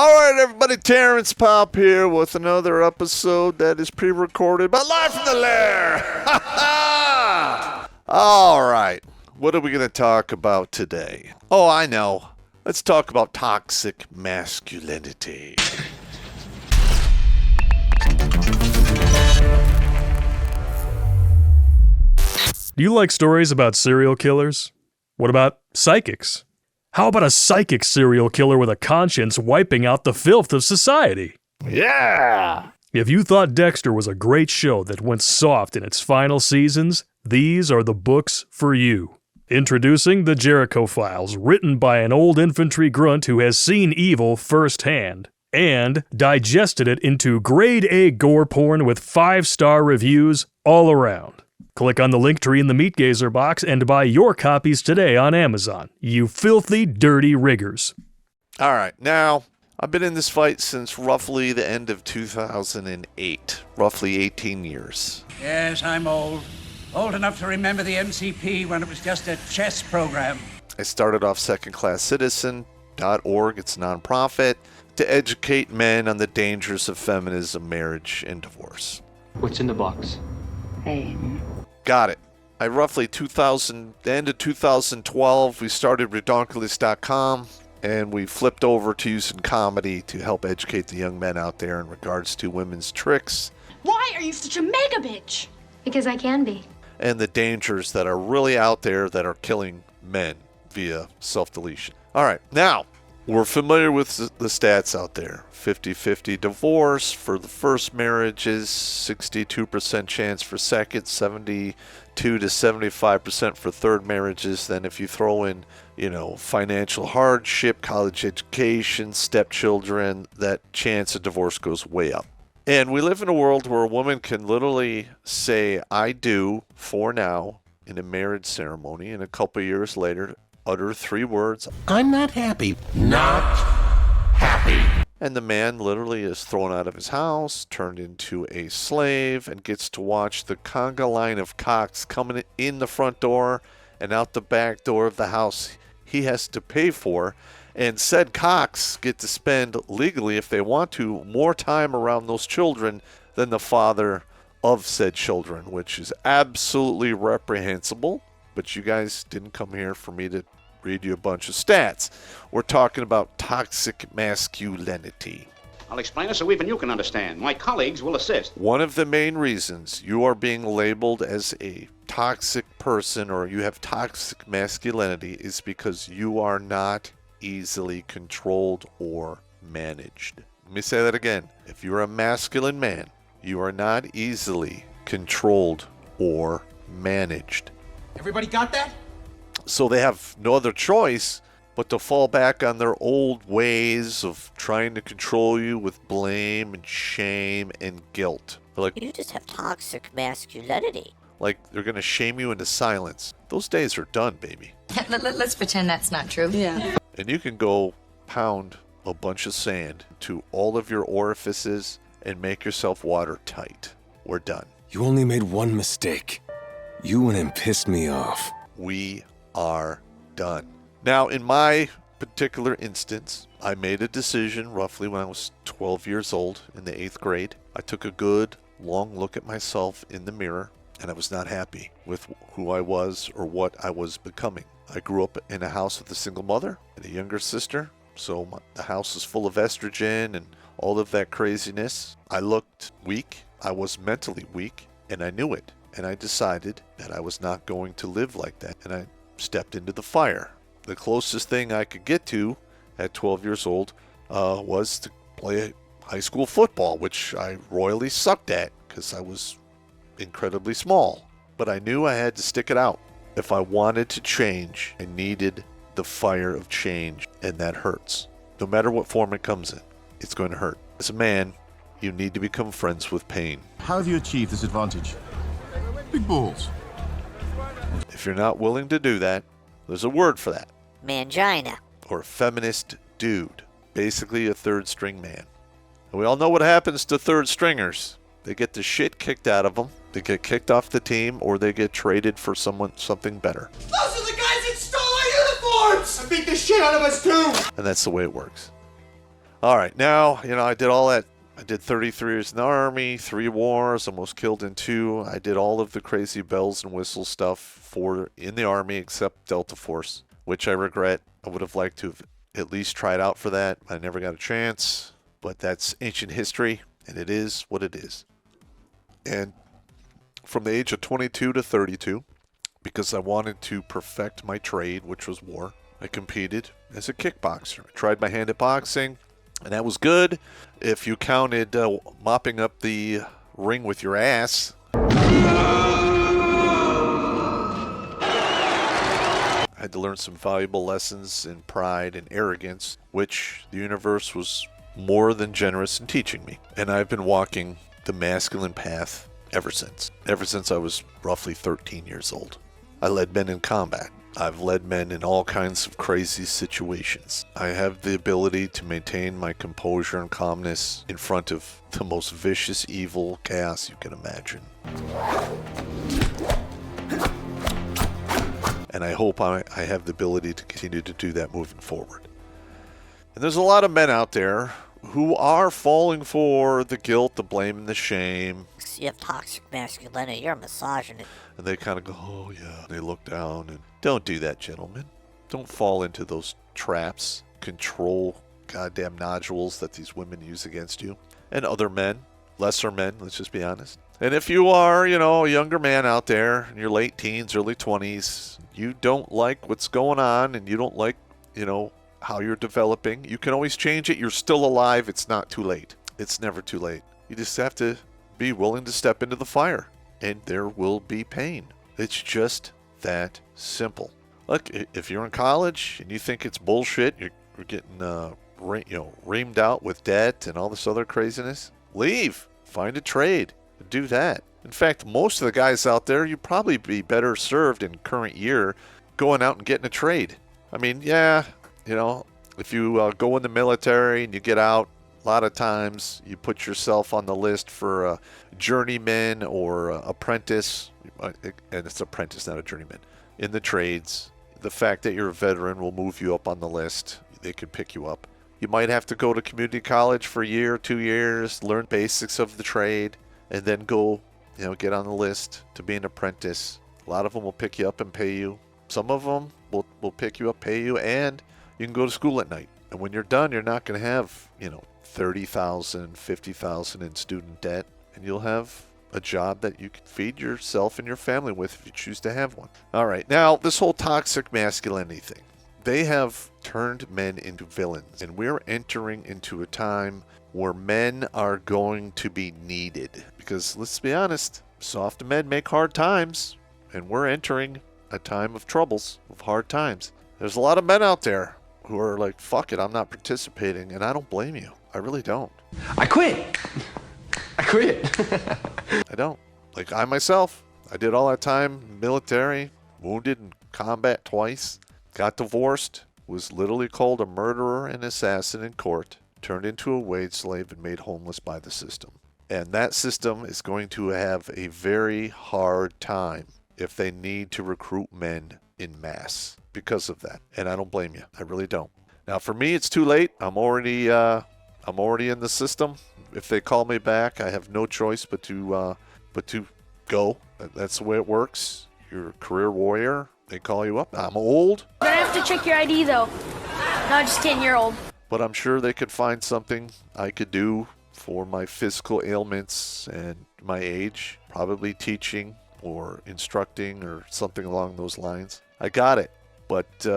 All right, everybody, Terrence Pop here with another episode that is pre-recorded, but live from the Lair. All right, what are we going to talk about today? Oh, I know. Let's talk about toxic masculinity. Do you like stories about serial killers? What about psychics? How about a psychic serial killer with a conscience wiping out the filth of society? Yeah! If you thought Dexter was a great show that went soft in its final seasons, these are the books for you. Introducing The Jericho Files, written by an old infantry grunt who has seen evil firsthand, and digested it into grade A gore porn with 5-star reviews all around. Click on the link tree in the Meat Gazer box and buy your copies today on Amazon, you filthy, dirty riggers. All right, now, I've been in this fight since roughly the end of 2008, roughly 18 years. Yes, I'm old. Old enough to remember the MCP when it was just a chess program. I started off secondclasscitizen.org, it's a nonprofit, to educate men on the dangers of feminism, marriage, and divorce. What's in the box? Pain. Got it. I roughly the end of 2012, we started Redonkulas.com, and we flipped over to using comedy to help educate the young men out there in regards to women's tricks. Why are you such a mega bitch? Because I can be. And the dangers that are really out there that are killing men via self-deletion. All right, now, we're familiar with the stats out there. 50-50 divorce for the first marriages, 62% chance for second, 72 to 75% for third marriages. Then if you throw in, financial hardship, college education, stepchildren, that chance of divorce goes way up. And we live in a world where a woman can literally say, I do, for now, in a marriage ceremony, and a couple years later, utter 3 words. I'm not happy. Not happy. And the man literally is thrown out of his house, turned into a slave, and gets to watch the conga line of cocks coming in the front door and out the back door of the house he has to pay for. And said cocks get to spend, legally if they want to, more time around those children than the father of said children, which is absolutely reprehensible. But you guys didn't come here for me to read you a bunch of stats. We're talking about toxic masculinity. I'll explain it so even you can understand. My colleagues will assist. One of the main reasons you are being labeled as a toxic person or you have toxic masculinity is because you are not easily controlled or managed. Let me say that again. If you're a masculine man, you are not easily controlled or managed. Everybody got that? So they have no other choice but to fall back on their old ways of trying to control you with blame and shame and guilt. Like, you just have toxic masculinity. Like they're going to shame you into silence. Those days are done, baby. Let's pretend that's not true. Yeah. And you can go pound a bunch of sand to all of your orifices and make yourself watertight. We're done. You only made one mistake. You went and pissed me off. We are done. Now, in my particular instance, I made a decision roughly when I was 12 years old in the 8th grade. I took a good, long look at myself in the mirror, and I was not happy with who I was or what I was becoming. I grew up in a house with a single mother and a younger sister, so the house is full of estrogen and all of that craziness. I looked weak. I was mentally weak, and I knew it. And I decided that I was not going to live like that, and I stepped into the fire. The closest thing I could get to at 12 years old was to play high school football, which I royally sucked at because I was incredibly small. But I knew I had to stick it out. If I wanted to change, I needed the fire of change, and that hurts. No matter what form it comes in, it's going to hurt. As a man, you need to become friends with pain. How have you achieved this advantage? Big balls. If you're not willing to do that, there's a word for that. Mangina. Or a feminist dude. Basically a third string man. And we all know what happens to third stringers. They get the shit kicked out of them. They get kicked off the team, or they get traded for something better. Those are the guys that stole our uniforms! I beat the shit out of us too! And that's the way it works. All right, now, I did all that. I did 33 years in the Army, 3 wars, almost killed in 2. I did all of the crazy bells and whistles stuff in the Army except Delta Force, which I regret. I would have liked to have at least tried out for that. I never got a chance, but that's ancient history, and it is what it is. And from the age of 22 to 32, because I wanted to perfect my trade, which was war, I competed as a kickboxer. I tried my hand at boxing, and that was good. If you counted mopping up the ring with your ass. I had to learn some valuable lessons in pride and arrogance, which the universe was more than generous in teaching me. And I've been walking the masculine path ever since I was roughly 13 years old. I led men in combat. I've led men in all kinds of crazy situations. I have the ability to maintain my composure and calmness in front of the most vicious, evil chaos you can imagine. And I hope I have the ability to continue to do that moving forward. And there's a lot of men out there who are falling for the guilt, the blame, and the shame. You have toxic masculinity. You're a misogynist. And they kind of go, oh yeah. They look down and don't do that, gentlemen. Don't fall into those traps. Control goddamn nodules that these women use against you. And other men, lesser men, let's just be honest. And if you are, a younger man out there in your late teens, early 20s, you don't like what's going on and you don't like, how you're developing, you can always change it. You're still alive. It's not too late. It's never too late. You just have to be willing to step into the fire, and there will be pain. It's just that simple. Look, if you're in college and you think it's bullshit, you're getting reamed out with debt and all this other craziness, leave. Find a trade. Do that. In fact, most of the guys out there, you'd probably be better served in current year going out and getting a trade. I mean, yeah, if you go in the military and you get out, a lot of times you put yourself on the list for a journeyman or apprentice, and it's apprentice, not a journeyman, in the trades. The fact that you're a veteran will move you up on the list. They could pick you up. You might have to go to community college for a year, 2 years, learn basics of the trade, and then go, get on the list to be an apprentice. A lot of them will pick you up and pay you. Some of them will pick you up, pay you, and you can go to school at night. And when you're done, you're not going to have, $30,000, $50,000 in student debt. And you'll have a job that you can feed yourself and your family with if you choose to have one. All right. Now, this whole toxic masculinity thing. They have turned men into villains. And we're entering into a time where men are going to be needed. Because, let's be honest, soft men make hard times. And we're entering a time of troubles, of hard times. There's a lot of men out there who are like, fuck it, I'm not participating, and I don't blame you. I really don't. I quit. I don't. Like, I myself, I did all that time military, wounded in combat twice, got divorced, was literally called a murderer and assassin in court, turned into a wage slave, and made homeless by the system. And that system is going to have a very hard time if they need to recruit men in mass because of that. And I don't blame you. I really don't. Now, for me, it's too late. I'm already in the system. If they call me back, I have no choice but to go. That's the way it works. You're a career warrior. They call you up. I'm old. You're gonna have to check your ID though. No, just kidding, you're old. But I'm sure they could find something I could do for my physical ailments and my age. Probably teaching or instructing or something along those lines. I got it. But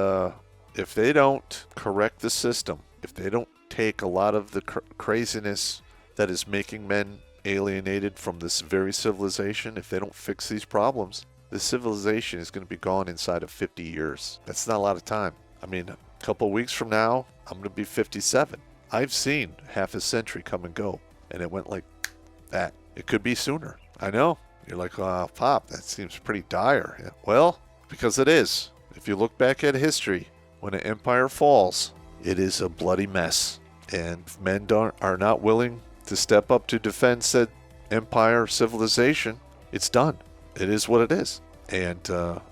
if they don't correct the system, if they don't take a lot of the craziness that is making men alienated from this very civilization, if they don't fix these problems, this civilization is going to be gone inside of 50 years. That's not a lot of time. I mean, a couple of weeks from now, I'm going to be 57. I've seen half a century come and go, and it went like that. It could be sooner. I know. You're like, oh, Pop, that seems pretty dire. Yeah. Well, because it is. If you look back at history, when an empire falls, it is a bloody mess. And if men are not willing to step up to defend said empire civilization, it's done. It is what it is. And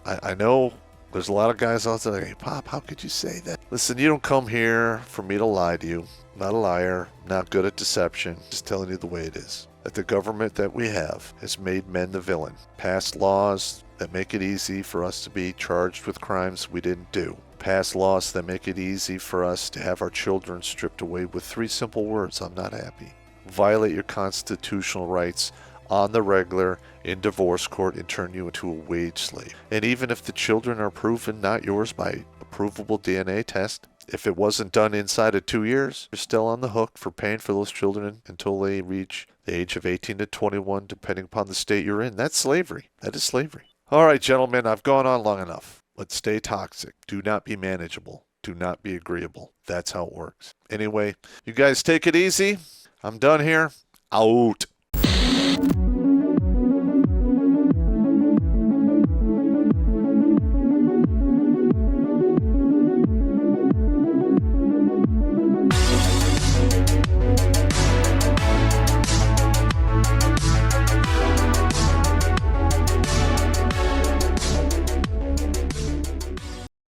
I know There's a lot of guys out there, hey, Pop, how could you say that? Listen, you don't come here for me to lie to you. I'm not a liar. I'm not good at deception. Just telling you the way it is. That the government that we have has made men the villain. Passed laws that make it easy for us to be charged with crimes we didn't do. Passed laws that make it easy for us to have our children stripped away with 3 simple words, I'm not happy. Violate your constitutional rights on the regular in divorce court and turn you into a wage slave. And even if the children are proven not yours by a provable DNA test, if it wasn't done inside of 2 years, you're still on the hook for paying for those children until they reach the age of 18 to 21, depending upon the state you're in. That's slavery. That is slavery. All right, gentlemen, I've gone on long enough. Let's stay toxic. Do not be manageable. Do not be agreeable. That's how it works. Anyway, you guys take it easy. I'm done here. Out.